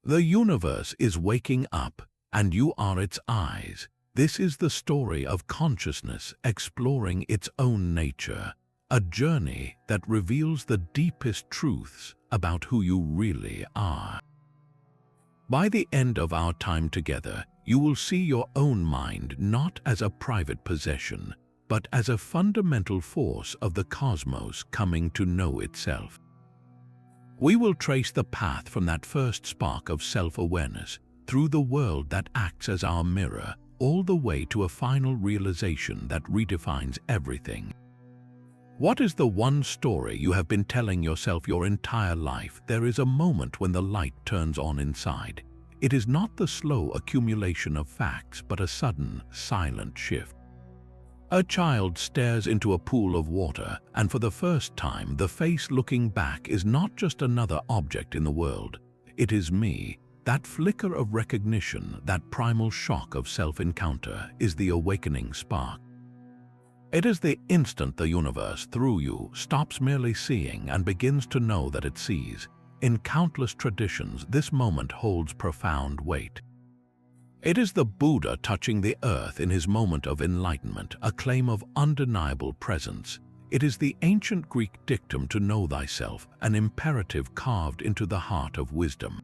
The universe is waking up, and you are its eyes. This is the story of consciousness exploring its own nature, a journey that reveals the deepest truths about who you really are. By the end of our time together, you will see your own mind not as a private possession, but as a fundamental force of the cosmos coming to know itself. We will trace the path from that first spark of self-awareness through the world that acts as our mirror, all the way to a final realization that redefines everything. What is the one story you have been telling yourself your entire life? There is a moment when the light turns on inside. It is not the slow accumulation of facts, but a sudden, silent shift. A child stares into a pool of water, and for the first time, the face looking back is not just another object in the world. It is me. That flicker of recognition, that primal shock of self-encounter, is the awakening spark. It is the instant the universe, through you, stops merely seeing and begins to know that it sees. In countless traditions, this moment holds profound weight. It is the Buddha touching the earth in his moment of enlightenment, a claim of undeniable presence. It is the ancient Greek dictum to know thyself, an imperative carved into the heart of wisdom.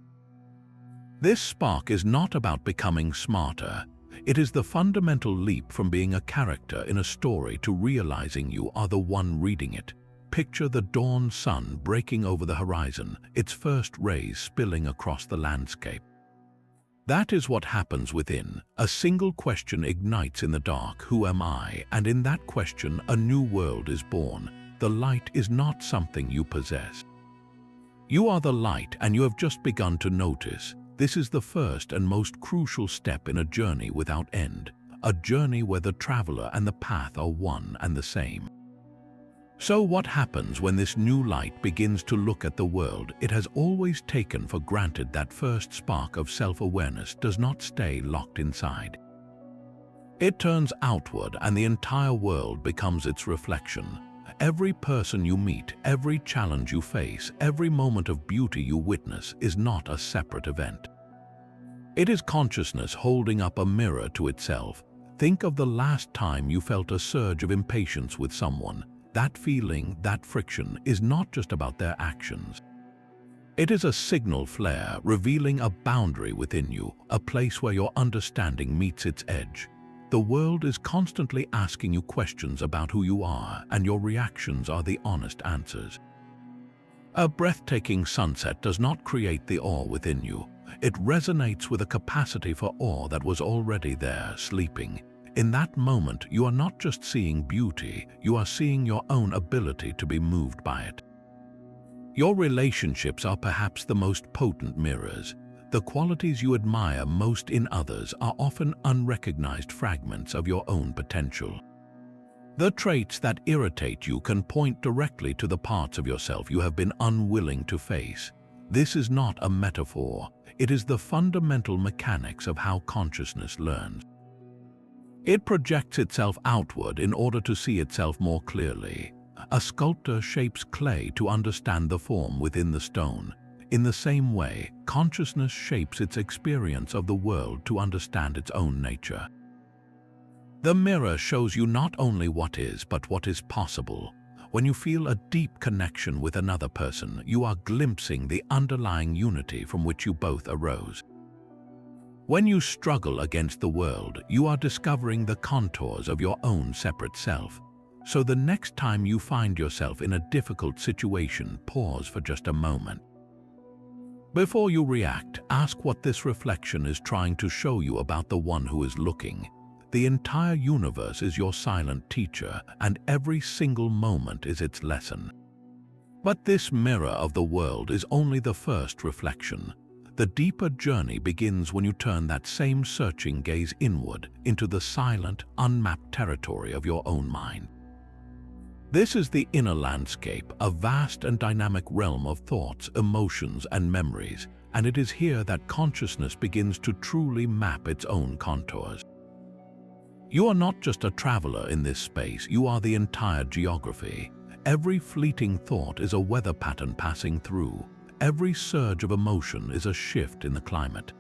This spark is not about becoming smarter. It is the fundamental leap from being a character in a story to realizing you are the one reading it. Picture the dawn sun breaking over the horizon, its first rays spilling across the landscape. That is what happens within. A single question ignites in the dark, who am I? And in that question, a new world is born. The light is not something you possess. You are the light, and you have just begun to notice. This is the first and most crucial step in a journey without end, a journey where the traveler and the path are one and the same. So what happens when this new light begins to look at the world it has always taken for granted? That first spark of self-awareness does not stay locked inside. It turns outward, and the entire world becomes its reflection. Every person you meet, every challenge you face, every moment of beauty you witness is not a separate event. It is consciousness holding up a mirror to itself. Think of the last time you felt a surge of impatience with someone. That feeling, that friction, is not just about their actions. It is a signal flare revealing a boundary within you, a place where your understanding meets its edge. The world is constantly asking you questions about who you are, and your reactions are the honest answers. A breathtaking sunset does not create the awe within you. It resonates with a capacity for awe that was already there, sleeping. In that moment, you are not just seeing beauty, you are seeing your own ability to be moved by it. Your relationships are perhaps the most potent mirrors. The qualities you admire most in others are often unrecognized fragments of your own potential. The traits that irritate you can point directly to the parts of yourself you have been unwilling to face. This is not a metaphor. It is the fundamental mechanics of how consciousness learns. It projects itself outward in order to see itself more clearly. A sculptor shapes clay to understand the form within the stone. In the same way, consciousness shapes its experience of the world to understand its own nature. The mirror shows you not only what is, but what is possible. When you feel a deep connection with another person, you are glimpsing the underlying unity from which you both arose. When you struggle against the world, you are discovering the contours of your own separate self. So the next time you find yourself in a difficult situation, pause for just a moment. Before you react, ask what this reflection is trying to show you about the one who is looking. The entire universe is your silent teacher, and every single moment is its lesson. But this mirror of the world is only the first reflection. The deeper journey begins when you turn that same searching gaze inward into the silent, unmapped territory of your own mind. This is the inner landscape, a vast and dynamic realm of thoughts, emotions, and memories, and it is here that consciousness begins to truly map its own contours. You are not just a traveler in this space, you are the entire geography. Every fleeting thought is a weather pattern passing through. every surge of emotion is a shift in the climate.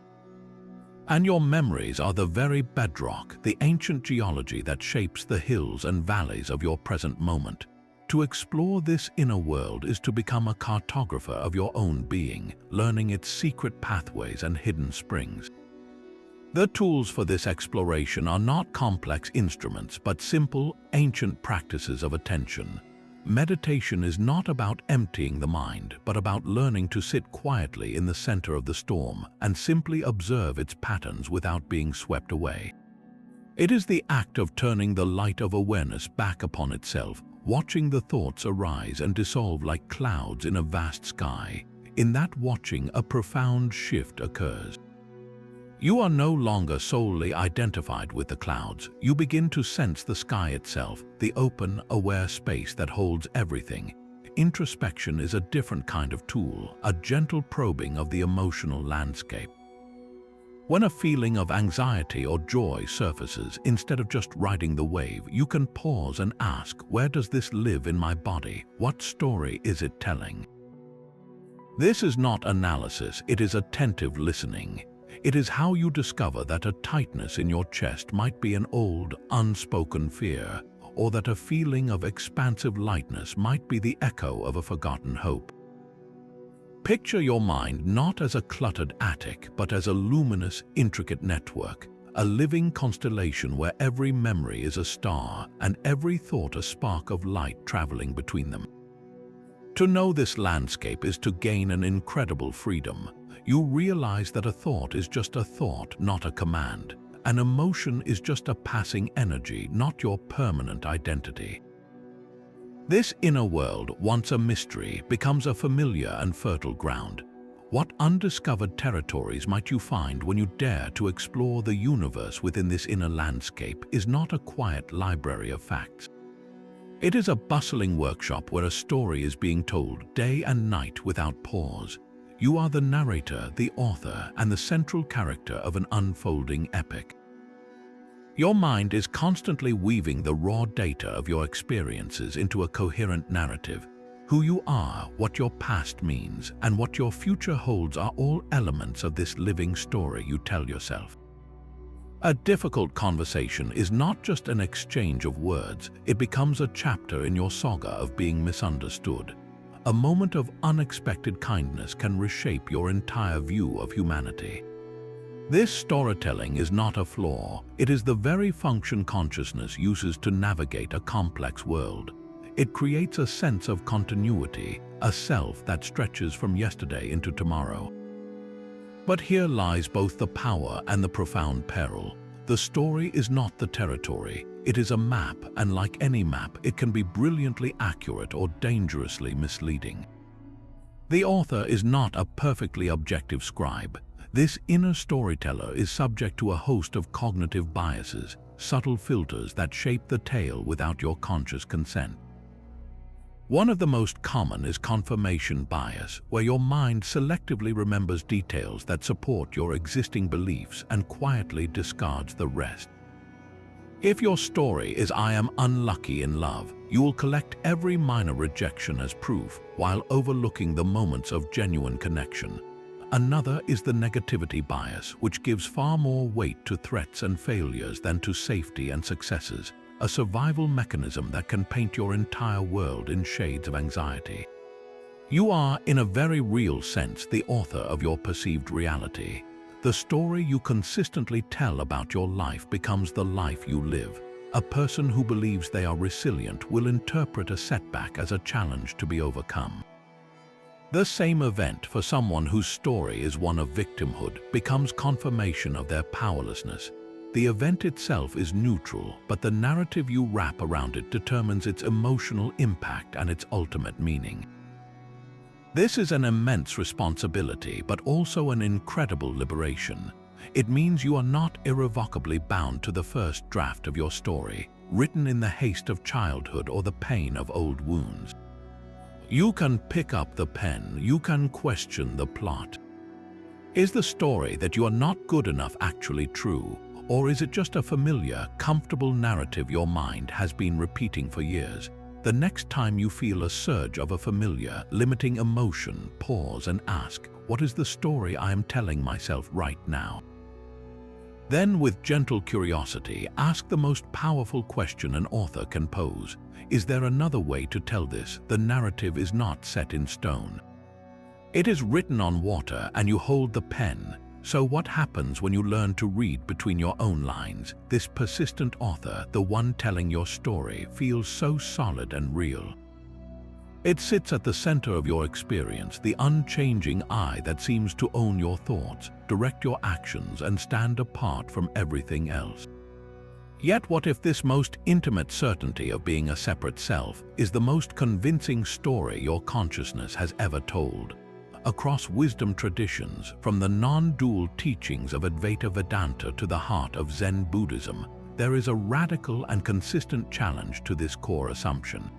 And your memories are the very bedrock, the ancient geology that shapes the hills and valleys of your present moment. To explore this inner world is to become a cartographer of your own being, learning its secret pathways and hidden springs. The tools for this exploration are not complex instruments, but simple, ancient practices of attention. Meditation is not about emptying the mind, but about learning to sit quietly in the center of the storm and simply observe its patterns without being swept away. It is the act of turning the light of awareness back upon itself, watching the thoughts arise and dissolve like clouds in a vast sky. In that watching, a profound shift occurs. You are no longer solely identified with the clouds. You begin to sense the sky itself, the open, aware space that holds everything. Introspection is a different kind of tool, a gentle probing of the emotional landscape. When a feeling of anxiety or joy surfaces, instead of just riding the wave, you can pause and ask, where does this live in my body? What story is it telling? This is not analysis, it is attentive listening. It is how you discover that a tightness in your chest might be an old, unspoken fear, or that a feeling of expansive lightness might be the echo of a forgotten hope. Picture your mind not as a cluttered attic, but as a luminous, intricate network, a living constellation where every memory is a star and every thought a spark of light traveling between them. To know this landscape is to gain an incredible freedom. You realize that a thought is just a thought, not a command. An emotion is just a passing energy, not your permanent identity. This inner world, once a mystery, becomes a familiar and fertile ground. What undiscovered territories might you find when you dare to explore the universe within this inner landscape is not a quiet library of facts. It is a bustling workshop where a story is being told day and night without pause. You are the narrator, the author, and the central character of an unfolding epic. Your mind is constantly weaving the raw data of your experiences into a coherent narrative. Who you are, what your past means, and what your future holds are all elements of this living story you tell yourself. A difficult conversation is not just an exchange of words, it becomes a chapter in your saga of being misunderstood. A moment of unexpected kindness can reshape your entire view of humanity. This storytelling is not a flaw, it is the very function consciousness uses to navigate a complex world. It creates a sense of continuity, a self that stretches from yesterday into tomorrow. But here lies both the power and the profound peril. The story is not the territory, it is a map, and like any map, it can be brilliantly accurate or dangerously misleading. The author is not a perfectly objective scribe. This inner storyteller is subject to a host of cognitive biases, subtle filters that shape the tale without your conscious consent. One of the most common is confirmation bias, where your mind selectively remembers details that support your existing beliefs and quietly discards the rest. If your story is "I am unlucky in love," you will collect every minor rejection as proof, while overlooking the moments of genuine connection. Another is the negativity bias, which gives far more weight to threats and failures than to safety and successes, a survival mechanism that can paint your entire world in shades of anxiety. You are, in a very real sense, the author of your perceived reality. The story you consistently tell about your life becomes the life you live. A person who believes they are resilient will interpret a setback as a challenge to be overcome. The same event for someone whose story is one of victimhood becomes confirmation of their powerlessness. The event itself is neutral, but the narrative you wrap around it determines its emotional impact and its ultimate meaning. This is an immense responsibility, but also an incredible liberation. It means you are not irrevocably bound to the first draft of your story, written in the haste of childhood or the pain of old wounds. You can pick up the pen, you can question the plot. Is the story that you are not good enough actually true, or is it just a familiar, comfortable narrative your mind has been repeating for years? The next time you feel a surge of a familiar, limiting emotion, pause and ask, what is the story I am telling myself right now? Then, with gentle curiosity, ask the most powerful question an author can pose. Is there another way to tell this? The narrative is not set in stone. It is written on water and you hold the pen. So what happens when you learn to read between your own lines? This persistent author, the one telling your story, feels so solid and real. It sits at the center of your experience, the unchanging eye that seems to own your thoughts, direct your actions, and stand apart from everything else. Yet what if this most intimate certainty of being a separate self is the most convincing story your consciousness has ever told? Across wisdom traditions, from the non-dual teachings of Advaita Vedanta to the heart of Zen Buddhism, there is a radical and consistent challenge to this core assumption.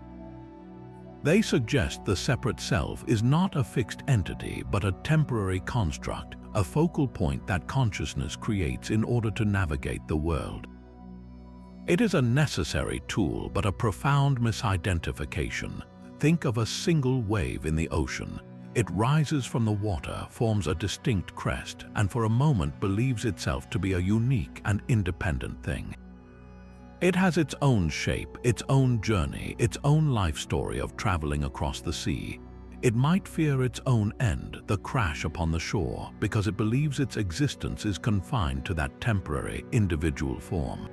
They suggest the separate self is not a fixed entity but a temporary construct, a focal point that consciousness creates in order to navigate the world. It is a necessary tool but a profound misidentification. Think of a single wave in the ocean. It rises from the water, forms a distinct crest, and for a moment believes itself to be a unique and independent thing. It has its own shape, its own journey, its own life story of traveling across the sea. It might fear its own end, the crash upon the shore, because it believes its existence is confined to that temporary, individual form.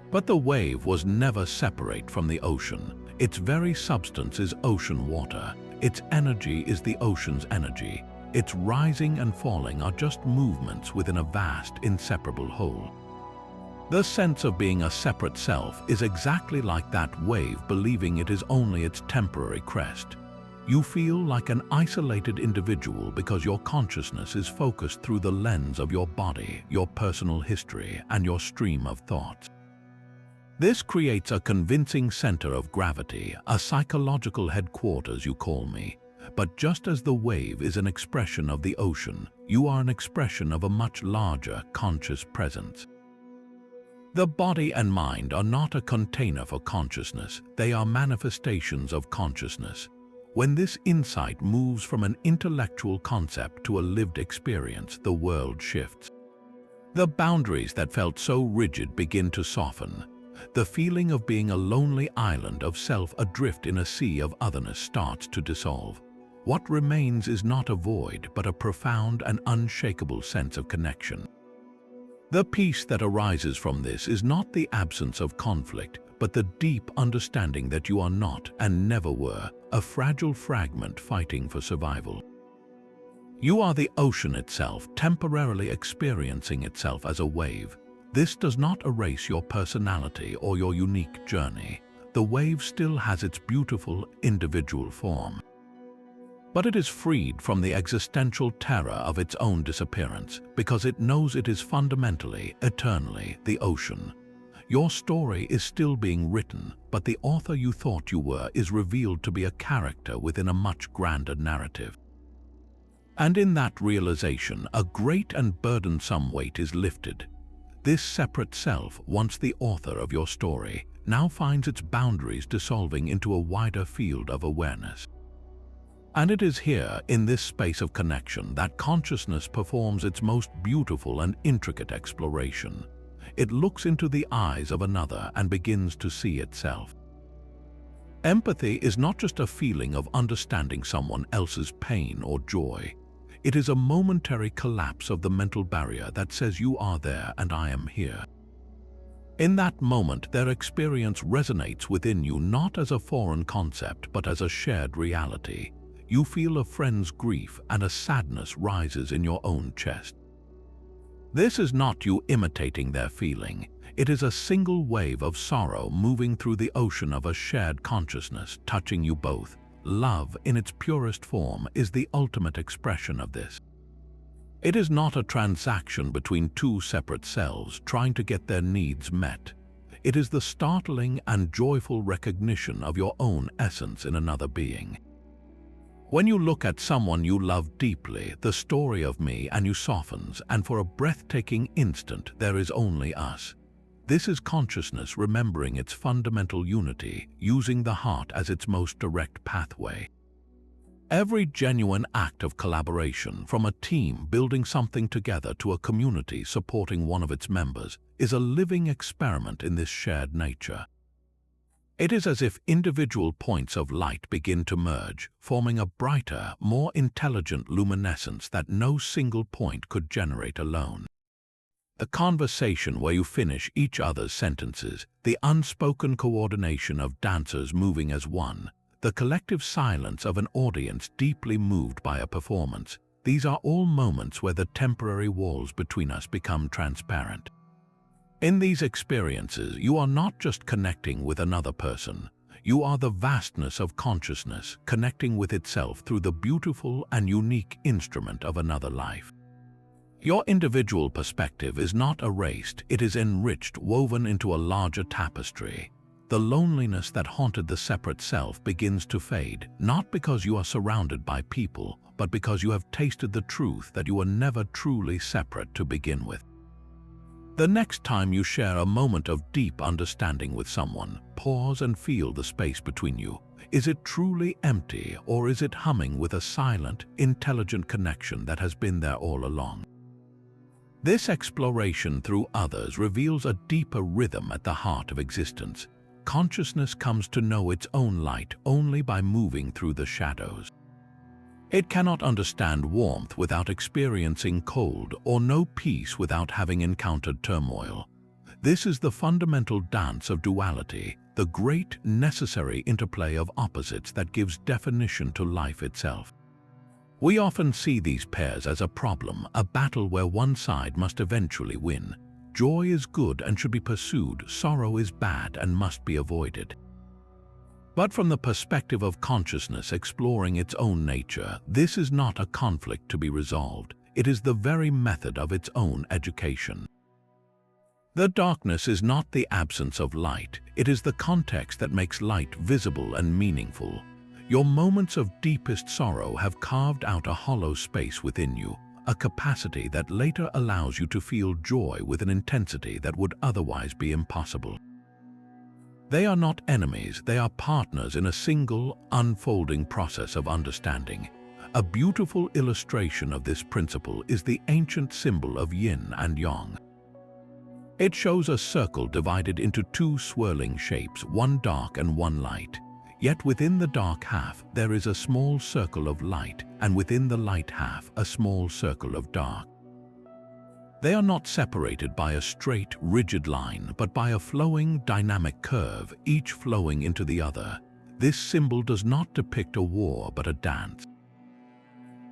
But the wave was never separate from the ocean. Its very substance is ocean water. Its energy is the ocean's energy. Its rising and falling are just movements within a vast, inseparable whole. The sense of being a separate self is exactly like that wave believing it is only its temporary crest. You feel like an isolated individual because your consciousness is focused through the lens of your body, your personal history, and your stream of thoughts. This creates a convincing center of gravity, a psychological headquarters, you call me. But just as the wave is an expression of the ocean, you are an expression of a much larger conscious presence. The body and mind are not a container for consciousness, they are manifestations of consciousness. When this insight moves from an intellectual concept to a lived experience, the world shifts. The boundaries that felt so rigid begin to soften. The feeling of being a lonely island of self adrift in a sea of otherness starts to dissolve. What remains is not a void, but a profound and unshakable sense of connection. The peace that arises from this is not the absence of conflict, but the deep understanding that you are not, and never were, a fragile fragment fighting for survival. You are the ocean itself, temporarily experiencing itself as a wave. This does not erase your personality or your unique journey. The wave still has its beautiful, individual form. But it is freed from the existential terror of its own disappearance because it knows it is fundamentally, eternally, the ocean. Your story is still being written, but the author you thought you were is revealed to be a character within a much grander narrative. And in that realization, a great and burdensome weight is lifted. This separate self, once the author of your story, now finds its boundaries dissolving into a wider field of awareness. And it is here, in this space of connection, that consciousness performs its most beautiful and intricate exploration. It looks into the eyes of another and begins to see itself. Empathy is not just a feeling of understanding someone else's pain or joy. It is a momentary collapse of the mental barrier that says you are there and I am here. In that moment, their experience resonates within you not as a foreign concept but as a shared reality. You feel a friend's grief and a sadness rises in your own chest. This is not you imitating their feeling. It is a single wave of sorrow moving through the ocean of a shared consciousness, touching you both. Love, in its purest form, is the ultimate expression of this. It is not a transaction between two separate selves trying to get their needs met. It is the startling and joyful recognition of your own essence in another being. When you look at someone you love deeply, the story of me and you softens, and for a breathtaking instant there is only us. This is consciousness remembering its fundamental unity, using the heart as its most direct pathway. Every genuine act of collaboration, from a team building something together to a community supporting one of its members, is a living experiment in this shared nature. It is as if individual points of light begin to merge, forming a brighter, more intelligent luminescence that no single point could generate alone. The conversation where you finish each other's sentences, the unspoken coordination of dancers moving as one, the collective silence of an audience deeply moved by a performance, these are all moments where the temporary walls between us become transparent. In these experiences, you are not just connecting with another person, you are the vastness of consciousness connecting with itself through the beautiful and unique instrument of another life. Your individual perspective is not erased, it is enriched, woven into a larger tapestry. The loneliness that haunted the separate self begins to fade, not because you are surrounded by people, but because you have tasted the truth that you were never truly separate to begin with. The next time you share a moment of deep understanding with someone, pause and feel the space between you. Is it truly empty, or is it humming with a silent, intelligent connection that has been there all along? This exploration through others reveals a deeper rhythm at the heart of existence. Consciousness comes to know its own light only by moving through the shadows. It cannot understand warmth without experiencing cold, or know peace without having encountered turmoil. This is the fundamental dance of duality, the great, necessary interplay of opposites that gives definition to life itself. We often see these pairs as a problem, a battle where one side must eventually win. Joy is good and should be pursued, sorrow is bad and must be avoided. But from the perspective of consciousness exploring its own nature, this is not a conflict to be resolved. It is the very method of its own education. The darkness is not the absence of light, it is the context that makes light visible and meaningful. Your moments of deepest sorrow have carved out a hollow space within you, a capacity that later allows you to feel joy with an intensity that would otherwise be impossible. They are not enemies, they are partners in a single, unfolding process of understanding. A beautiful illustration of this principle is the ancient symbol of yin and yang. It shows a circle divided into two swirling shapes, one dark and one light. Yet within the dark half, there is a small circle of light, and within the light half, a small circle of dark. They are not separated by a straight, rigid line, but by a flowing, dynamic curve, each flowing into the other. This symbol does not depict a war, but a dance.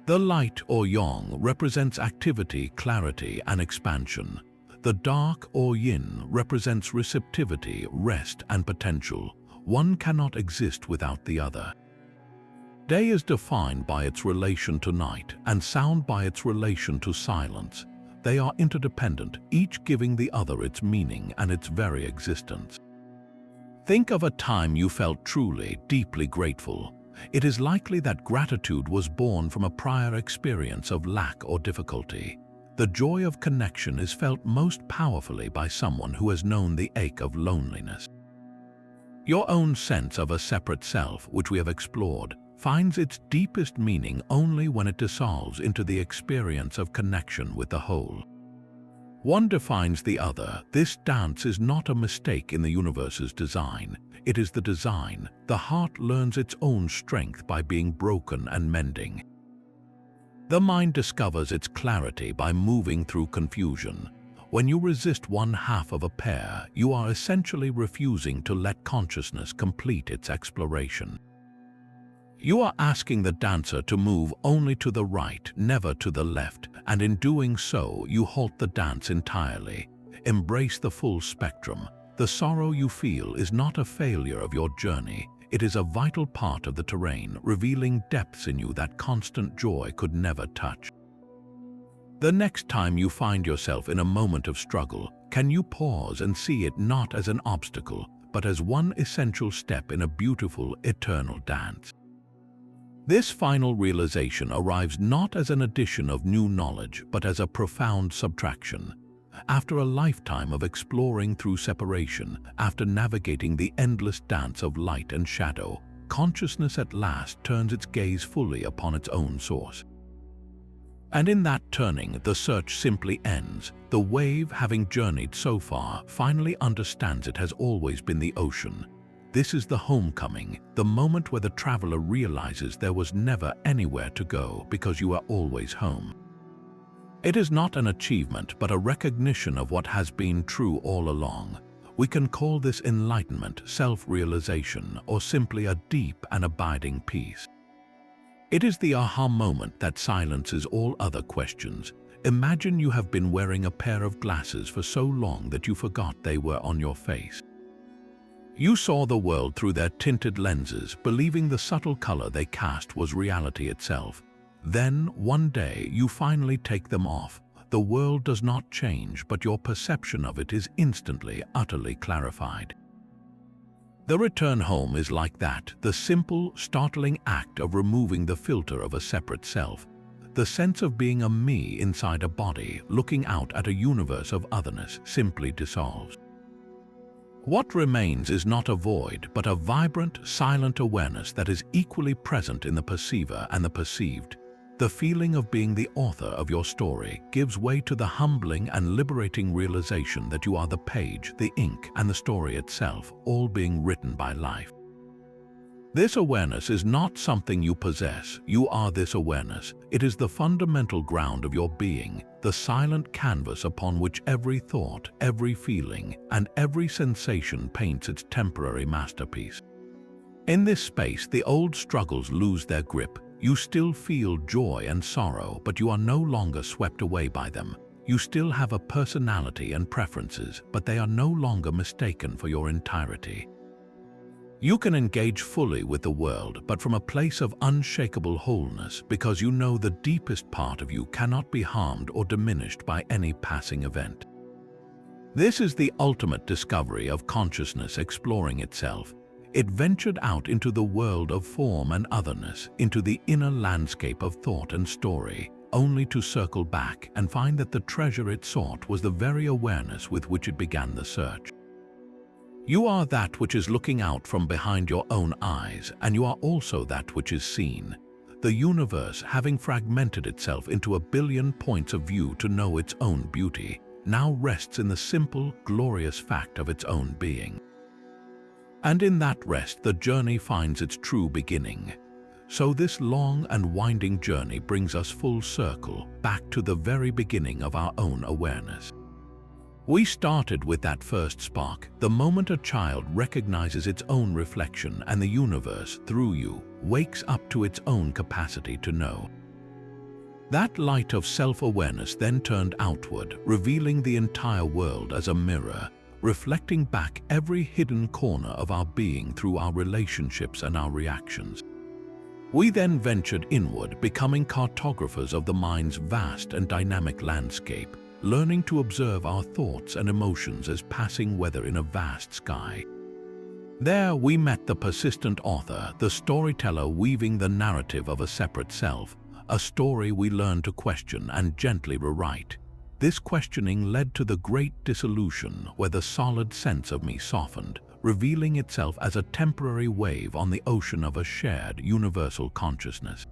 The light, or yang, represents activity, clarity, and expansion. The dark, or yin, represents receptivity, rest, and potential. One cannot exist without the other. Day is defined by its relation to night, and sound by its relation to silence. They are interdependent, each giving the other its meaning and its very existence. Think of a time you felt truly, deeply grateful. It is likely that gratitude was born from a prior experience of lack or difficulty. The joy of connection is felt most powerfully by someone who has known the ache of loneliness. Your own sense of a separate self, which we have explored, finds its deepest meaning only when it dissolves into the experience of connection with the whole. One defines the other. This dance is not a mistake in the universe's design. It is the design. The heart learns its own strength by being broken and mending. The mind discovers its clarity by moving through confusion. When you resist one half of a pair, you are essentially refusing to let consciousness complete its exploration. You are asking the dancer to move only to the right, never to the left, and in doing so, you halt the dance entirely. Embrace the full spectrum. The sorrow you feel is not a failure of your journey. It is a vital part of the terrain, revealing depths in you that constant joy could never touch. The next time you find yourself in a moment of struggle, can you pause and see it not as an obstacle, but as one essential step in a beautiful, eternal dance? This final realization arrives not as an addition of new knowledge, but as a profound subtraction. After a lifetime of exploring through separation, after navigating the endless dance of light and shadow, consciousness at last turns its gaze fully upon its own source. And in that turning, the search simply ends. The wave, having journeyed so far, finally understands it has always been the ocean. This is the homecoming, the moment where the traveler realizes there was never anywhere to go because you are always home. It is not an achievement, but a recognition of what has been true all along. We can call this enlightenment, self-realization, or simply a deep and abiding peace. It is the aha moment that silences all other questions. Imagine you have been wearing a pair of glasses for so long that you forgot they were on your face. You saw the world through their tinted lenses, believing the subtle color they cast was reality itself. Then, one day, you finally take them off. The world does not change, but your perception of it is instantly, utterly clarified. The return home is like that, the simple, startling act of removing the filter of a separate self. The sense of being a me inside a body, looking out at a universe of otherness, simply dissolves. What remains is not a void, but a vibrant, silent awareness that is equally present in the perceiver and the perceived. The feeling of being the author of your story gives way to the humbling and liberating realization that you are the page, the ink, and the story itself, all being written by life. This awareness is not something you possess. You are this awareness. It is the fundamental ground of your being, the silent canvas upon which every thought, every feeling, and every sensation paints its temporary masterpiece. In this space, the old struggles lose their grip. You still feel joy and sorrow, but you are no longer swept away by them. You still have a personality and preferences, but they are no longer mistaken for your entirety. You can engage fully with the world, but from a place of unshakable wholeness, because you know the deepest part of you cannot be harmed or diminished by any passing event. This is the ultimate discovery of consciousness exploring itself. It ventured out into the world of form and otherness, into the inner landscape of thought and story, only to circle back and find that the treasure it sought was the very awareness with which it began the search. You are that which is looking out from behind your own eyes, and you are also that which is seen. The universe, having fragmented itself into a billion points of view to know its own beauty, now rests in the simple, glorious fact of its own being. And in that rest, the journey finds its true beginning. So this long and winding journey brings us full circle, back to the very beginning of our own awareness. We started with that first spark, the moment a child recognizes its own reflection and the universe, through you, wakes up to its own capacity to know. That light of self-awareness then turned outward, revealing the entire world as a mirror, reflecting back every hidden corner of our being through our relationships and our reactions. We then ventured inward, becoming cartographers of the mind's vast and dynamic landscape, learning to observe our thoughts and emotions as passing weather in a vast sky. There we met the persistent author, the storyteller weaving the narrative of a separate self, a story we learned to question and gently rewrite. This questioning led to the great dissolution, where the solid sense of me softened, revealing itself as a temporary wave on the ocean of a shared, universal consciousness.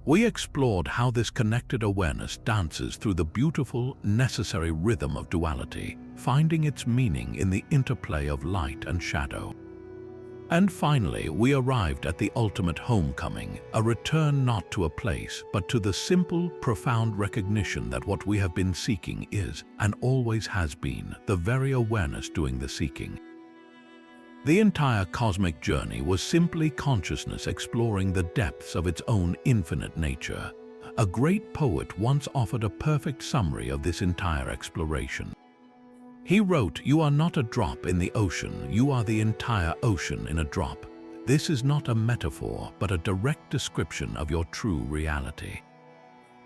We explored how this connected awareness dances through the beautiful, necessary rhythm of duality, finding its meaning in the interplay of light and shadow. And finally, we arrived at the ultimate homecoming, a return not to a place, but to the simple, profound recognition that what we have been seeking is, and always has been, the very awareness doing the seeking. The entire cosmic journey was simply consciousness exploring the depths of its own infinite nature. A great poet once offered a perfect summary of this entire exploration. He wrote, "You are not a drop in the ocean, you are the entire ocean in a drop." This is not a metaphor, but a direct description of your true reality.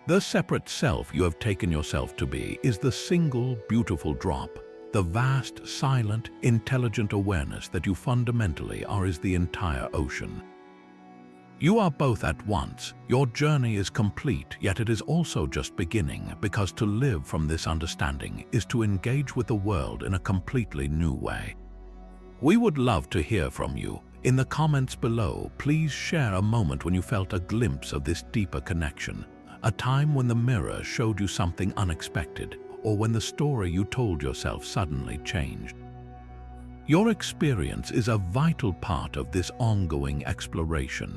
The separate self you have taken yourself to be is the single, beautiful drop. The vast, silent, intelligent awareness that you fundamentally are is the entire ocean. You are both at once. Your journey is complete, yet it is also just beginning, because to live from this understanding is to engage with the world in a completely new way. We would love to hear from you. In the comments below, please share a moment when you felt a glimpse of this deeper connection, a time when the mirror showed you something unexpected, or when the story you told yourself suddenly changed. Your experience is a vital part of this ongoing exploration.